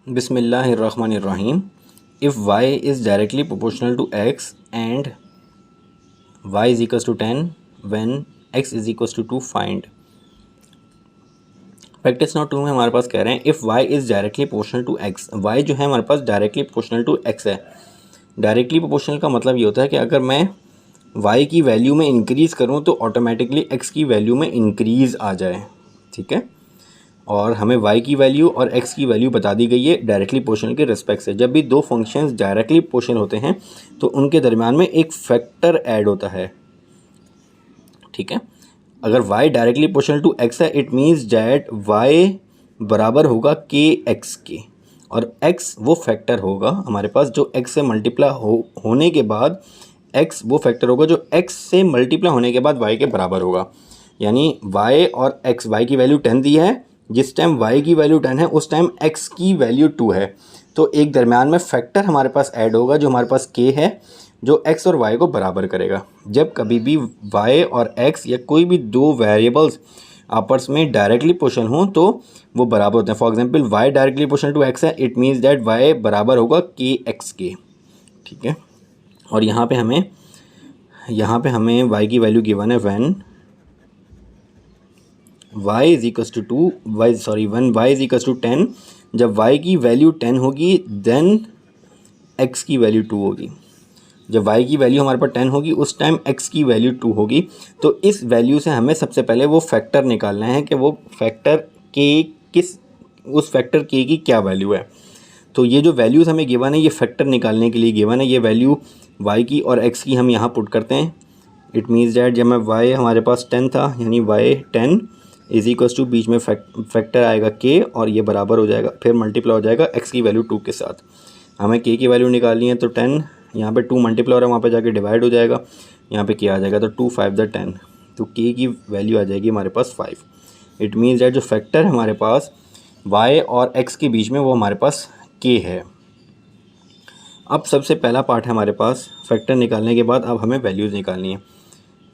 बिस्मिल्लाहिर्रहमानिर्रहीम। If y is directly proportional to x and y is equals to 10 when x is equals to 2 find. Practice number 2 में हमारे पास कह रहे हैं if y is directly proportional to x। y जो है हमारे पास डायरेक्टली प्रोपोर्शनल टू x है। डायरेक्टली प्रोपोर्शनल का मतलब ये होता है कि अगर मैं y की वैल्यू में इंक्रीज़ करूँ तो ऑटोमेटिकली x की वैल्यू में इंक्रीज़ आ जाए। ठीक है, और हमें y की वैल्यू और x की वैल्यू बता दी गई है डायरेक्टली प्रोपोर्शनल के रिस्पेक्ट से। जब भी दो फंक्शंस डायरेक्टली प्रोपोर्शनल होते हैं तो उनके दरमियान में एक फैक्टर ऐड होता है। ठीक है, अगर y directly proportional to x है इट मीन्स डैट y बराबर होगा के एक्स के, और x वो फैक्टर होगा हमारे पास जो x से मल्टीप्लाई होने के बाद x वो फैक्टर होगा जो x से मल्टीप्लाई होने के बाद y के बराबर होगा। यानी y और x, y की वैल्यू 10 दी है, जिस टाइम y की वैल्यू 10 है उस टाइम x की वैल्यू 2 है, तो एक दरमियान में फैक्टर हमारे पास ऐड होगा जो हमारे पास k है, जो x और y को बराबर करेगा। जब कभी भी y और x या कोई भी दो वेरिएबल्स आपस में डायरेक्टली प्रोपोर्शनल हों तो वो बराबर होते हैं। For example y directly proportional to x है, इट मीन्स दैट y बराबर होगा के एक्स के। ठीक है, और यहाँ पे हमें y की वैल्यू गिवन है when y is equals to 2 when y is equals to 10। जब y की वैल्यू 10 होगी देन x की वैल्यू 2 होगी। जब y की वैल्यू हमारे पास 10 होगी उस टाइम x की वैल्यू 2 होगी। तो इस वैल्यू से हमें सबसे पहले वो फैक्टर निकालना है कि वो फैक्टर उस फैक्टर k की क्या वैल्यू है। तो ये जो वैल्यूज़ हमें गिवन है ये फैक्टर निकालने के लिए गिवन है। ये वैल्यू y की और x की हम यहाँ पुट करते हैं। इट मीन्स डैट जब मैं y हमारे पास 10 था यानी y 10 इज इक्वल्स टू बीच में फैक्टर आएगा k और ये बराबर हो जाएगा, फिर मल्टीप्लाई हो जाएगा x की वैल्यू 2 के साथ। हमें k की वैल्यू निकालनी है तो 10 यहाँ पे 2 मल्टीप्लाई हो रहा है, वहाँ पे जाके डिवाइड हो जाएगा, यहाँ पे k आ जाएगा तो 2 5 द 10, तो k की वैल्यू आ जाएगी हमारे पास 5। इट मीन्स दैट जो फैक्टर हमारे पास y और x के बीच में वो हमारे पास k है। अब सबसे पहला पार्ट है हमारे पास फैक्टर निकालने के बाद अब हमें वैल्यूज़ निकालनी है।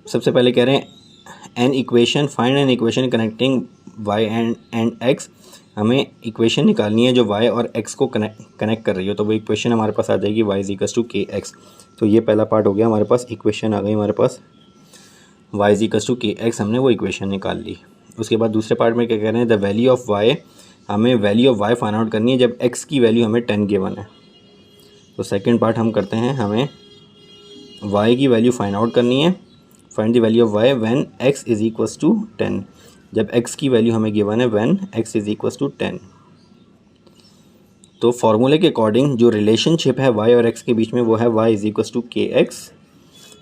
सबसे पहले कह रहे हैं an equation, find an equation connecting y and x। हमें इक्वेशन निकालनी है जो y और x को कनेक्ट कर रही हो, तो वो इक्वेशन हमारे पास आ जाएगी y इज इक्वल्स टू के एक्स। तो ये पहला पार्ट हो गया हमारे पास, इक्वेशन आ गई हमारे पास y इज इक्वल्स टू के एक्स, हमने वो इक्वेशन निकाल ली। उसके बाद दूसरे पार्ट में क्या कह रहे हैं, द वैल्यू ऑफ y, हमें value of y find out करनी है जब x की वैल्यू हमें 10 गिवन है। तो सेकेंड पार्ट हम करते हैं, हमें y की वैल्यू फाइंड आउट करनी है। Find the value of y when x is equals to 10, जब x की वैल्यू हमें गिवन है when x is equals to 10। तो फॉर्मूले के अकॉर्डिंग जो रिलेशनशिप है y और x के बीच में वो है y इज इक्वल्स टू के एक्स।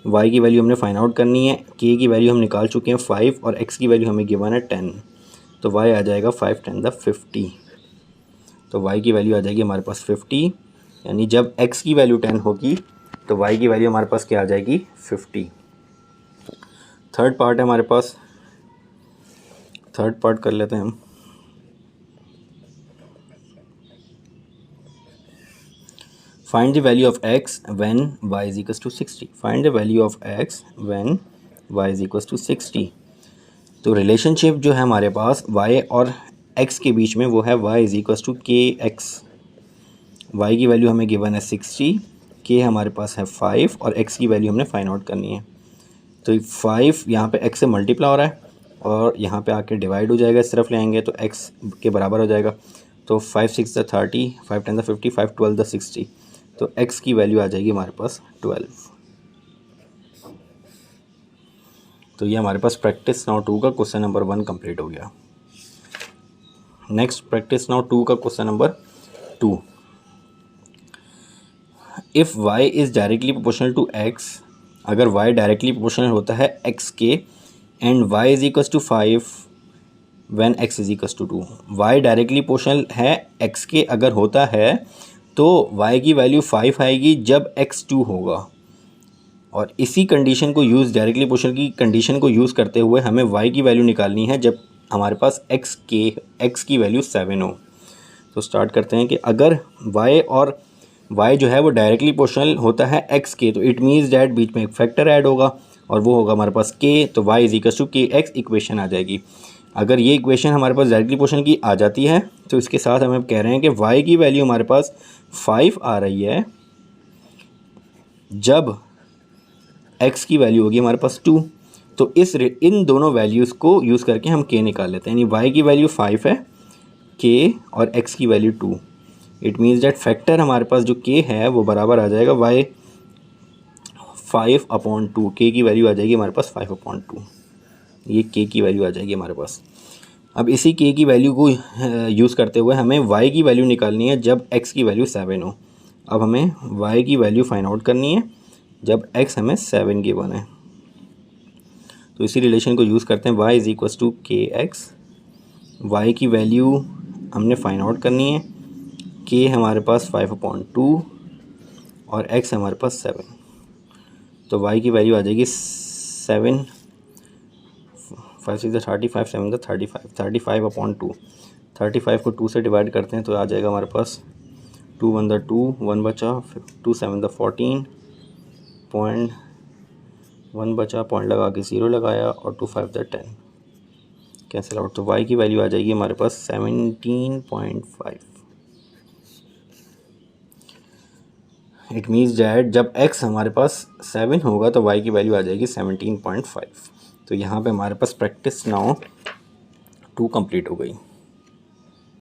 y की वैल्यू हमने फाइंड आउट करनी है, k की वैल्यू हम निकाल चुके हैं 5 और x की वैल्यू हमें गिवन है 10, तो y आ जाएगा 5 10 द 50। तो y की वैल्यू आ जाएगी हमारे पास 50, यानी जब x की वैल्यू 10 होगी तो y की वैल्यू हमारे पास क्या आ जाएगी 50। थर्ड पार्ट है हमारे पास, थर्ड पार्ट कर लेते हैं हम। Find the value of x when y is equals to 60। Find the value of x when y is equals to 60। तो रिलेशनशिप जो है हमारे पास y और x के बीच में वो है y इज इक्वल्स टू के एक्स। y की वैल्यू हमें गिवन है 60, k हमारे पास है 5 और x की वैल्यू हमने फाइंड आउट करनी है। तो 5 यहाँ पे x से मल्टीप्लाई हो रहा है और यहाँ पे आके डिवाइड हो जाएगा, इस तरफ ले आएंगे तो x के बराबर हो जाएगा। तो 5 6 द 30, 5 10 द 50, 5 12 द 60, तो x की वैल्यू आ जाएगी हमारे पास 12। तो ये हमारे पास प्रैक्टिस नाउ 2 का क्वेश्चन नंबर 1 कंप्लीट हो गया। नेक्स्ट प्रैक्टिस नाउ 2 का question number 2। If y is directly proportional to x, अगर y डायरेक्टली प्रोपोर्शनल होता है x के and y is equals to 5 when x is equals to 2। y directly proportional है x के अगर होता है तो y की वैल्यू 5 आएगी जब x 2 होगा, और इसी कंडीशन को यूज़, डायरेक्टली प्रोपोर्शनल की कंडीशन को यूज़ करते हुए हमें y की वैल्यू निकालनी है जब हमारे पास x की वैल्यू 7 हो। तो स्टार्ट करते हैं कि अगर y और y जो है वो डायरेक्टली प्रोपोर्शनल होता है x के, तो इट मीन्स डैट बीच में एक फैक्टर ऐड होगा और वो होगा हमारे पास k, तो y इज इक्वल टू के एक्स, इक्वेशन आ जाएगी। अगर ये इक्वेशन हमारे पास डायरेक्टली पोर्शन की आ जाती है तो इसके साथ हम कह रहे हैं कि y की वैल्यू हमारे पास 5 आ रही है जब x की वैल्यू होगी हमारे पास 2। तो इन दोनों वैल्यूज़ को यूज़ करके हम k निकाल लेते हैं, यानी y की वैल्यू 5 है, k और x की value 2। It means that factor हमारे पास जो k है वो बराबर आ जाएगा y 5/2। k की वैल्यू आ जाएगी हमारे पास 5/2, ये k की वैल्यू आ जाएगी हमारे पास। अब इसी k की वैल्यू को यूज़ करते हुए हमें y की वैल्यू निकालनी है जब x की वैल्यू 7 हो। अब हमें y की वैल्यू फाइंड आउट करनी है जब x हमें 7 गिवन है। तो इसी रिलेशन को यूज़ करते हैं, y is equal to kx। y की वैल्यू हमने फाइंड आउट करनी है, k हमारे पास 5/2 और x हमारे पास 7। तो y की वैल्यू आ जाएगी 7, 5 6 35, 7 35, 35/2। 35 को 2 से डिवाइड करते हैं तो आ जाएगा हमारे पास 2 1 2, 1 बचा, 2 7 14, पॉइंट 1 बचा, पॉइंट लगा के 0 लगाया और 2 5 10 कैंसिल आउट। तो y की वैल्यू आ जाएगी हमारे पास 17.5। इट मीन्स डैट जब x हमारे पास 7 होगा तो y की वैल्यू आ जाएगी 17.5। तो यहाँ पे हमारे पास प्रैक्टिस नाउ 2 कंप्लीट हो गई।